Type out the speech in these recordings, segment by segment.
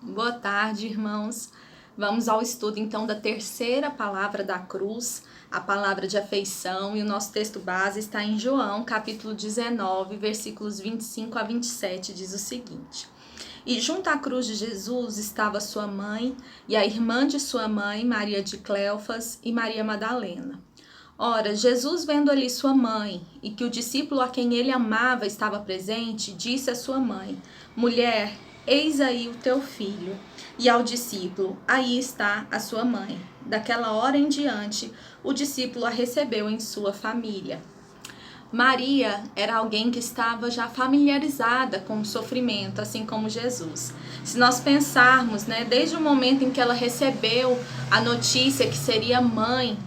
Boa tarde, irmãos. Vamos ao estudo então da terceira palavra da cruz, a palavra de afeição, e o nosso texto base está em João, capítulo 19, versículos 25 a 27, diz o seguinte: E junto à cruz de Jesus estava sua mãe e a irmã de sua mãe, Maria de Cleofas e Maria Madalena. Ora, Jesus, vendo ali sua mãe e que o discípulo a quem ele amava estava presente, disse à sua mãe: Mulher, eis aí o teu filho. E ao discípulo: Aí está a sua mãe. Daquela hora em diante, o discípulo a recebeu em sua família. Maria era alguém que estava já familiarizada com o sofrimento, assim como Jesus. Se nós pensarmos, desde o momento em que ela recebeu a notícia que seria mãe,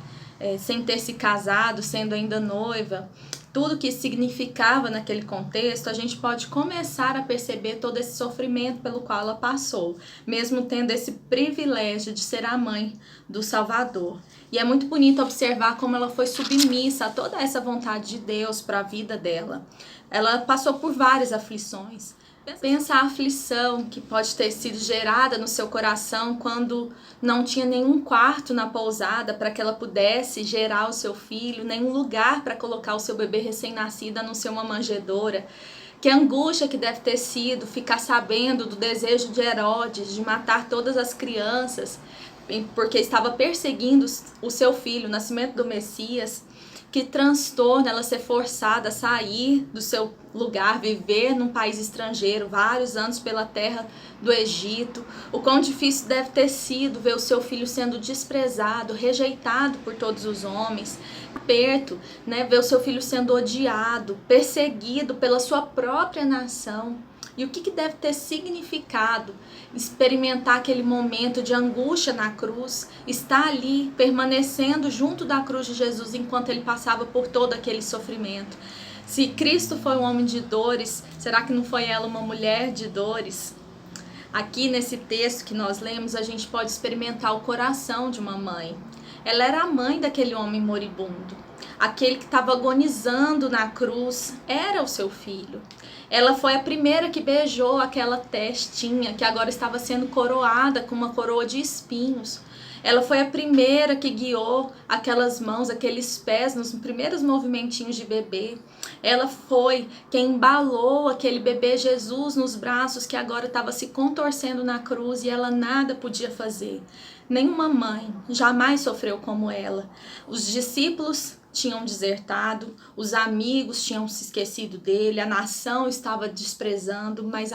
sem ter se casado, sendo ainda noiva, tudo que significava naquele contexto, a gente pode começar a perceber todo esse sofrimento pelo qual ela passou, mesmo tendo esse privilégio de ser a mãe do Salvador. E é muito bonito observar como ela foi submissa a toda essa vontade de Deus para a vida dela. Ela passou por várias aflições. Pensa a aflição que pode ter sido gerada no seu coração quando não tinha nenhum quarto na pousada para que ela pudesse gerar o seu filho, nenhum lugar para colocar o seu bebê recém-nascido, a não ser uma manjedoura. Que angústia que deve ter sido ficar sabendo do desejo de Herodes de matar todas as crianças, porque estava perseguindo o seu filho, o nascimento do Messias. Que transtorno ela ser forçada a sair do seu lugar, viver num país estrangeiro, vários anos pela terra do Egito. O quão difícil deve ter sido ver o seu filho sendo desprezado, rejeitado por todos os homens. Aperto, ver o seu filho sendo odiado, perseguido pela sua própria nação. E o que deve ter significado experimentar aquele momento de angústia na cruz, estar ali permanecendo junto da cruz de Jesus enquanto ele passava por todo aquele sofrimento. Se Cristo foi um homem de dores, será que não foi ela uma mulher de dores? Aqui nesse texto que nós lemos, a gente pode experimentar o coração de uma mãe. Ela era a mãe daquele homem moribundo. Aquele que estava agonizando na cruz era o seu filho. Ela foi a primeira que beijou aquela testinha que agora estava sendo coroada com uma coroa de espinhos. Ela foi a primeira que guiou aquelas mãos, aqueles pés nos primeiros movimentinhos de bebê. Ela foi quem embalou aquele bebê Jesus nos braços que agora estava se contorcendo na cruz e ela nada podia fazer. Nenhuma mãe jamais sofreu como ela. Os discípulos tinham desertado, os amigos tinham se esquecido dele, a nação estava desprezando, mas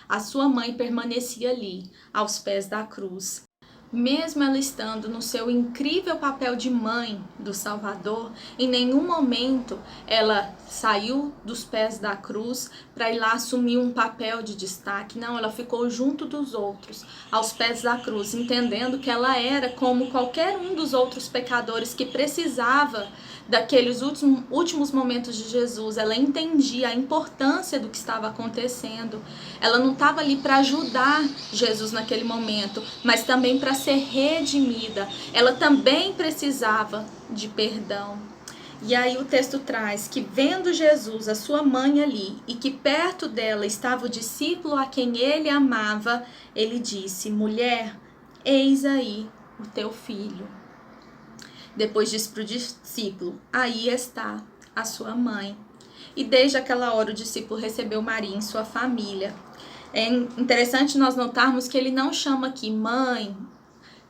a sua mãe permanecia ali, aos pés da cruz. Mesmo ela estando no seu incrível papel de mãe do Salvador, em nenhum momento ela saiu dos pés da cruz para ir lá assumir um papel de destaque. Não, ela ficou junto dos outros, aos pés da cruz, entendendo que ela era como qualquer um dos outros pecadores que precisava daqueles últimos momentos de Jesus. Ela entendia a importância do que estava acontecendo. Ela não estava ali para ajudar Jesus naquele momento, mas também para ser redimida. Ela também precisava de perdão. E aí o texto traz que vendo Jesus, a sua mãe ali, e que perto dela estava o discípulo a quem ele amava, ele disse: Mulher, eis aí o teu filho. Depois disse para o discípulo: Aí está a sua mãe. E desde aquela hora o discípulo recebeu Maria em sua família. É interessante nós notarmos que ele não chama aqui mãe,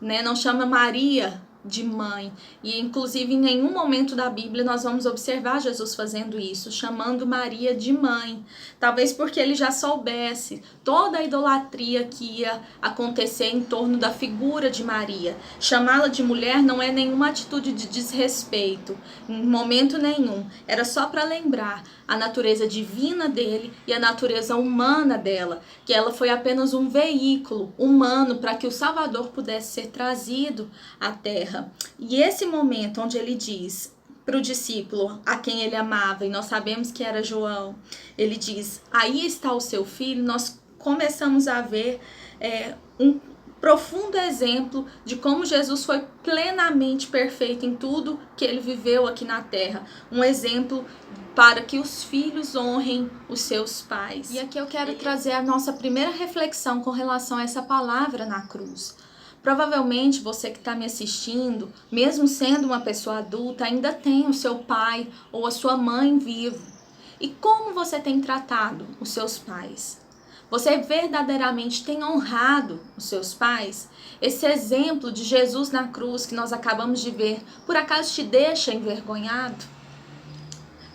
não chama Maria de mãe. E inclusive em nenhum momento da Bíblia nós vamos observar Jesus fazendo isso, chamando Maria de mãe. Talvez porque ele já soubesse toda a idolatria que ia acontecer em torno da figura de Maria. Chamá-la de mulher não é nenhuma atitude de desrespeito, em momento nenhum. Era só para lembrar a natureza divina dele e a natureza humana dela, que ela foi apenas um veículo humano para que o Salvador pudesse ser trazido à terra. E esse momento onde ele diz para o discípulo a quem ele amava, e nós sabemos que era João, ele diz: aí está o seu filho. Nós começamos a ver profundo exemplo de como Jesus foi plenamente perfeito em tudo que ele viveu aqui na terra. Um exemplo para que os filhos honrem os seus pais. E aqui eu quero trazer a nossa primeira reflexão com relação a essa palavra na cruz. Provavelmente você que está me assistindo, mesmo sendo uma pessoa adulta, ainda tem o seu pai ou a sua mãe vivo. E como você tem tratado os seus pais? Você verdadeiramente tem honrado os seus pais? Esse exemplo de Jesus na cruz que nós acabamos de ver, por acaso te deixa envergonhado?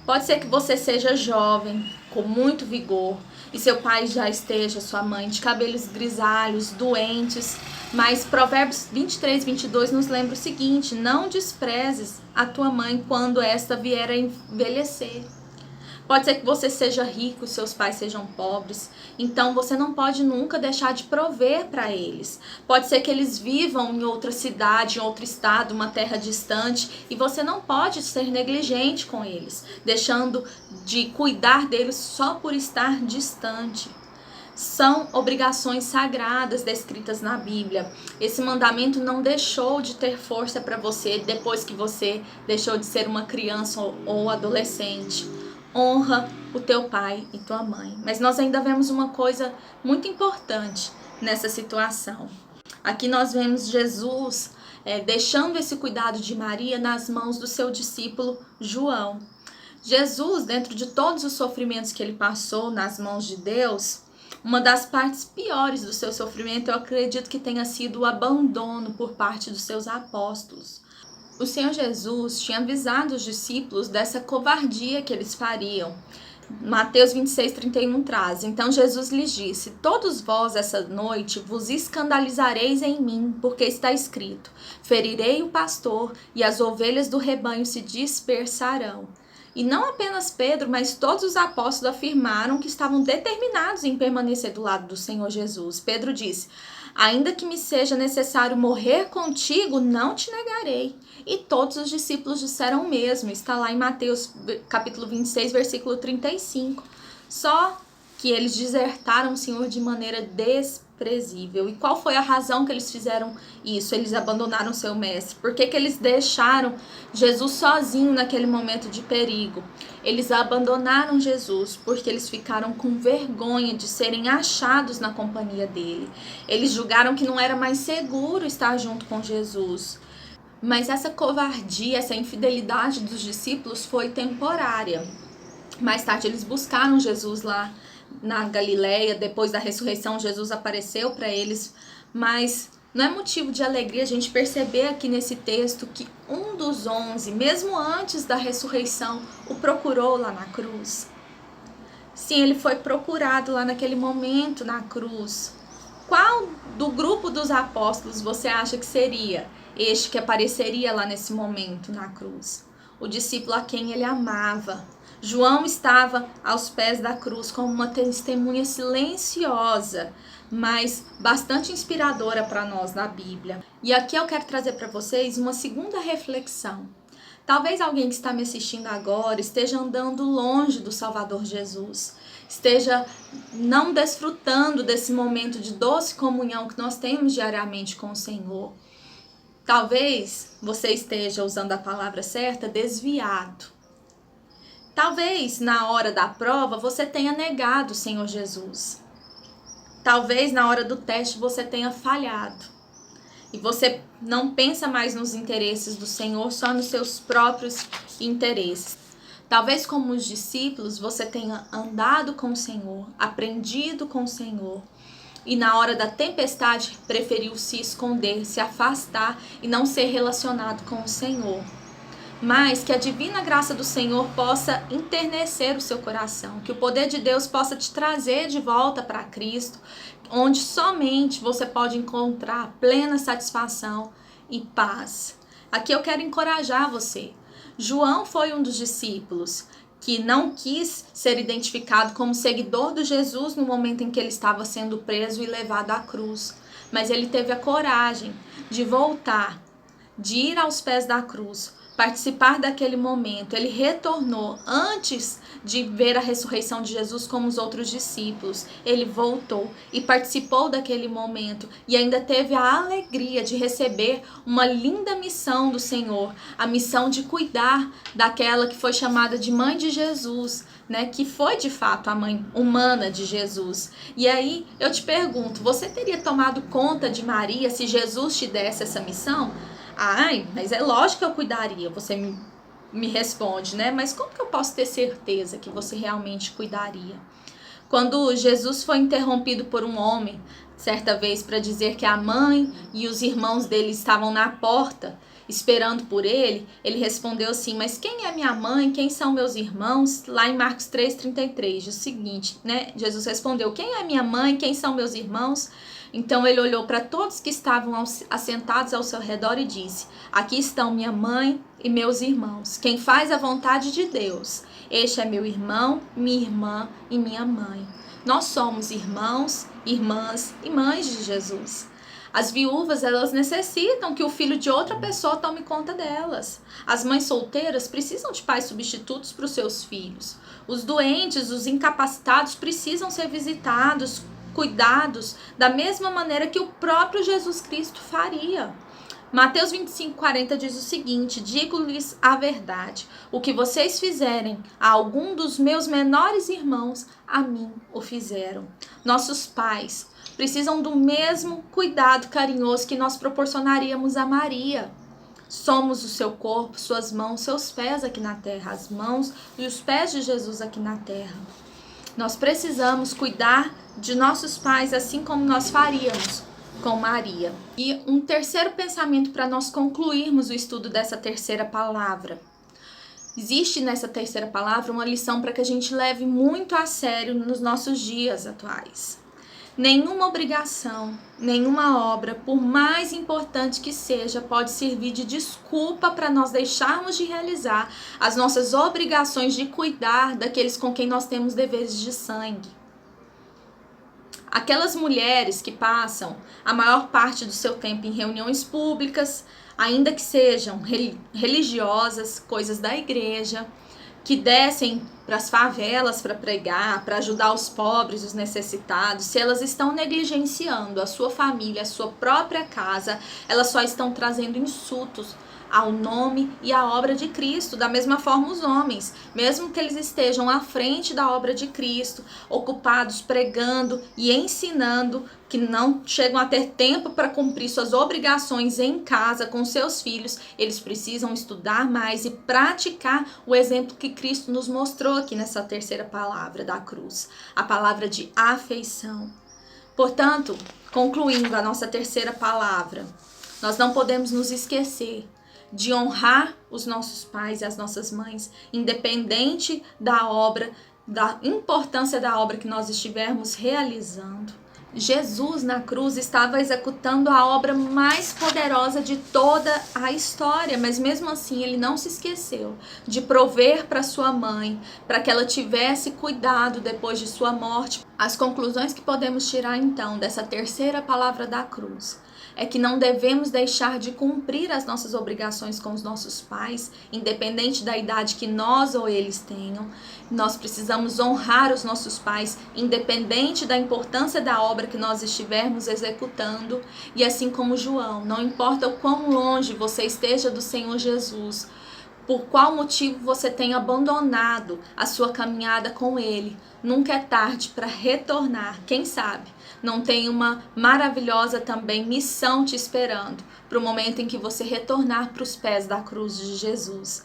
Pode ser que você seja jovem, com muito vigor, e seu pai já esteja, sua mãe, de cabelos grisalhos, doentes, mas Provérbios 23:22 nos lembra o seguinte: não desprezes a tua mãe quando esta vier a envelhecer. Pode ser que você seja rico, seus pais sejam pobres, então você não pode nunca deixar de prover para eles. Pode ser que eles vivam em outra cidade, em outro estado, uma terra distante, e você não pode ser negligente com eles, deixando de cuidar deles só por estar distante. São obrigações sagradas descritas na Bíblia. Esse mandamento não deixou de ter força para você depois que você deixou de ser uma criança ou adolescente. Honra o teu pai e tua mãe. Mas nós ainda vemos uma coisa muito importante nessa situação. Aqui nós vemos Jesus deixando esse cuidado de Maria nas mãos do seu discípulo João. Jesus, dentro de todos os sofrimentos que ele passou nas mãos de Deus, uma das partes piores do seu sofrimento, eu acredito que tenha sido o abandono por parte dos seus apóstolos. O Senhor Jesus tinha avisado os discípulos dessa covardia que eles fariam. Mateus 26:31 traz: então Jesus lhes disse: todos vós essa noite vos escandalizareis em mim, porque está escrito: ferirei o pastor e as ovelhas do rebanho se dispersarão. E não apenas Pedro, mas todos os apóstolos afirmaram que estavam determinados em permanecer do lado do Senhor Jesus. Pedro disse: ainda que me seja necessário morrer contigo, não te negarei. E todos os discípulos disseram o mesmo. Está lá em Mateus capítulo 26, versículo 35. Só que eles desertaram o Senhor de maneira desprezível. E qual foi a razão que eles fizeram isso? Eles abandonaram seu mestre. Por que eles deixaram Jesus sozinho naquele momento de perigo? Eles abandonaram Jesus porque eles ficaram com vergonha de serem achados na companhia dele. Eles julgaram que não era mais seguro estar junto com Jesus. Mas essa covardia, essa infidelidade dos discípulos foi temporária. Mais tarde eles buscaram Jesus lá na Galileia. Depois da ressurreição, Jesus apareceu para eles. Mas não é motivo de alegria a gente perceber aqui nesse texto que um dos 11, mesmo antes da ressurreição, o procurou lá na cruz. Sim, ele foi procurado lá naquele momento na cruz. Qual do grupo dos apóstolos você acha que seria este que apareceria lá nesse momento na cruz? O discípulo a quem ele amava. João estava aos pés da cruz como uma testemunha silenciosa, mas bastante inspiradora para nós na Bíblia. E aqui eu quero trazer para vocês uma segunda reflexão. Talvez alguém que está me assistindo agora esteja andando longe do Salvador Jesus, esteja não desfrutando desse momento de doce comunhão que nós temos diariamente com o Senhor. Talvez você esteja, usando a palavra certa, desviado. Talvez na hora da prova você tenha negado o Senhor Jesus. Talvez na hora do teste você tenha falhado. E você não pensa mais nos interesses do Senhor, só nos seus próprios interesses. Talvez como os discípulos você tenha andado com o Senhor, aprendido com o Senhor. E na hora da tempestade preferiu se esconder, se afastar e não ser relacionado com o Senhor. Mas que a divina graça do Senhor possa enternecer o seu coração, que o poder de Deus possa te trazer de volta para Cristo, onde somente você pode encontrar plena satisfação e paz. Aqui eu quero encorajar você. João foi um dos discípulos que não quis ser identificado como seguidor de Jesus no momento em que ele estava sendo preso e levado à cruz. Mas ele teve a coragem de voltar, de ir aos pés da cruz, participar daquele momento. Ele retornou antes de ver a ressurreição de Jesus como os outros discípulos. Ele voltou e participou daquele momento e ainda teve a alegria de receber uma linda missão do Senhor, a missão de cuidar daquela que foi chamada de mãe de Jesus, né, que foi de fato a mãe humana de Jesus. E aí eu te pergunto, você teria tomado conta de Maria se Jesus te desse essa missão? Ai, mas é lógico que eu cuidaria, você me responde, né? Mas como que eu posso ter certeza que você realmente cuidaria? Quando Jesus foi interrompido por um homem, certa vez, para dizer que a mãe e os irmãos dele estavam na porta, esperando por ele, ele respondeu assim, mas quem é minha mãe, quem são meus irmãos? Lá em Marcos 3,33, diz o seguinte, né? Jesus respondeu, quem é minha mãe, quem são meus irmãos? Então ele olhou para todos que estavam assentados ao seu redor e disse, aqui estão minha mãe e meus irmãos. Quem faz a vontade de Deus, este é meu irmão, minha irmã e minha mãe. Nós somos irmãos, irmãs e mães de Jesus. As viúvas, elas necessitam que o filho de outra pessoa tome conta delas. As mães solteiras precisam de pais substitutos para os seus filhos. Os doentes, os incapacitados precisam ser visitados, cuidados, da mesma maneira que o próprio Jesus Cristo faria. Mateus 25:40 diz o seguinte, digo-lhes a verdade, o que vocês fizerem a algum dos meus menores irmãos, a mim o fizeram. Nossos pais precisam do mesmo cuidado carinhoso que nós proporcionaríamos a Maria. Somos o seu corpo, suas mãos, seus pés aqui na terra, as mãos e os pés de Jesus aqui na terra. Nós precisamos cuidar de nossos pais assim como nós faríamos com Maria. E um terceiro pensamento para nós concluirmos o estudo dessa terceira palavra. Existe nessa terceira palavra uma lição para que a gente leve muito a sério nos nossos dias atuais. Nenhuma obrigação, nenhuma obra, por mais importante que seja, pode servir de desculpa para nós deixarmos de realizar as nossas obrigações de cuidar daqueles com quem nós temos deveres de sangue. Aquelas mulheres que passam a maior parte do seu tempo em reuniões públicas, ainda que sejam religiosas, coisas da igreja, que descem para as favelas para pregar, para ajudar os pobres, os necessitados, se elas estão negligenciando a sua família, a sua própria casa, elas só estão trazendo insultos ao nome e à obra de Cristo. Da mesma forma os homens, mesmo que eles estejam à frente da obra de Cristo, ocupados pregando e ensinando, que não chegam a ter tempo para cumprir suas obrigações em casa com seus filhos, eles precisam estudar mais e praticar o exemplo que Cristo nos mostrou aqui nessa terceira palavra da cruz, a palavra de afeição. Portanto, concluindo a nossa terceira palavra, nós não podemos nos esquecer de honrar os nossos pais e as nossas mães, independente da obra, da importância da obra que nós estivermos realizando. Jesus na cruz estava executando a obra mais poderosa de toda a história, mas mesmo assim ele não se esqueceu de prover para sua mãe, para que ela tivesse cuidado depois de sua morte. As conclusões que podemos tirar então dessa terceira palavra da cruz é que não devemos deixar de cumprir as nossas obrigações com os nossos pais, independente da idade que nós ou eles tenham. Nós precisamos honrar os nossos pais, independente da importância da obra que nós estivermos executando. E assim como João, não importa o quão longe você esteja do Senhor Jesus, por qual motivo você tenha abandonado a sua caminhada com Ele, nunca é tarde para retornar. Quem sabe não tem uma maravilhosa também missão te esperando para o momento em que você retornar para os pés da cruz de Jesus.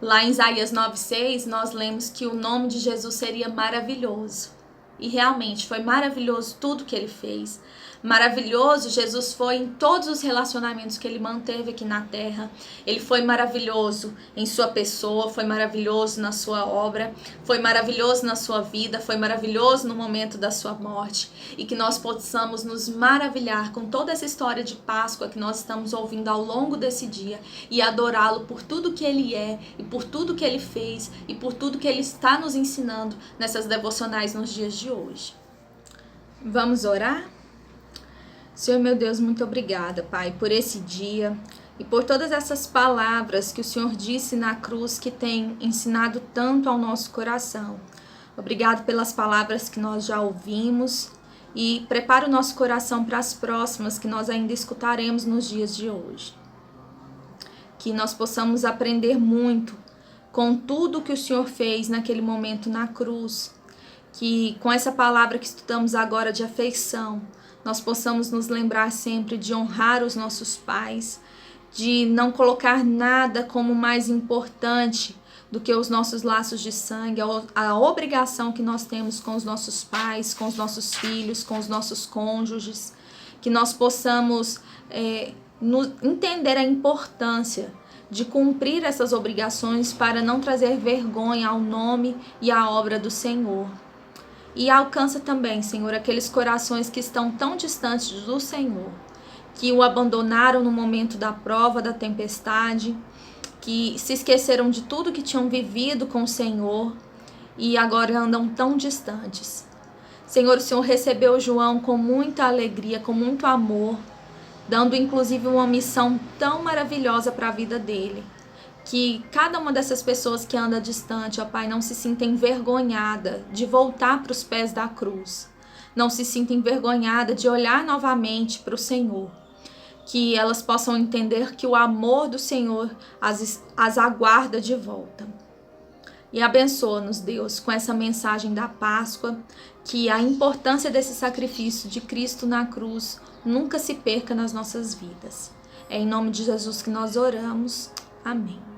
Lá em Isaías 9:6 nós lemos que o nome de Jesus seria maravilhoso. E realmente foi maravilhoso tudo que ele fez. Maravilhoso Jesus foi em todos os relacionamentos que ele manteve aqui na terra. Ele foi maravilhoso em sua pessoa, foi maravilhoso na sua obra, foi maravilhoso na sua vida, foi maravilhoso no momento da sua morte. E que nós possamos nos maravilhar com toda essa história de Páscoa que nós estamos ouvindo ao longo desse dia e adorá-lo por tudo que ele é e por tudo que ele fez e por tudo que ele está nos ensinando nessas devocionais nos dias de hoje. Vamos orar? Senhor meu Deus, muito obrigada, Pai, por esse dia e por todas essas palavras que o Senhor disse na cruz que tem ensinado tanto ao nosso coração. Obrigado pelas palavras que nós já ouvimos e prepara o nosso coração para as próximas que nós ainda escutaremos nos dias de hoje. Que nós possamos aprender muito com tudo que o Senhor fez naquele momento na cruz. Que com essa palavra que estudamos agora de afeição, nós possamos nos lembrar sempre de honrar os nossos pais, de não colocar nada como mais importante do que os nossos laços de sangue, a obrigação que nós temos com os nossos pais, com os nossos filhos, com os nossos cônjuges, que nós possamos entender a importância de cumprir essas obrigações para não trazer vergonha ao nome e à obra do Senhor. E alcança também, Senhor, aqueles corações que estão tão distantes do Senhor, que o abandonaram no momento da prova, da tempestade, que se esqueceram de tudo que tinham vivido com o Senhor e agora andam tão distantes. Senhor, o Senhor recebeu João com muita alegria, com muito amor, dando inclusive uma missão tão maravilhosa para a vida dele. Que cada uma dessas pessoas que anda distante, ó Pai, não se sinta envergonhada de voltar para os pés da cruz. Não se sinta envergonhada de olhar novamente para o Senhor. Que elas possam entender que o amor do Senhor as aguarda de volta. E abençoa-nos, Deus, com essa mensagem da Páscoa, que a importância desse sacrifício de Cristo na cruz nunca se perca nas nossas vidas. É em nome de Jesus que nós oramos. Amém.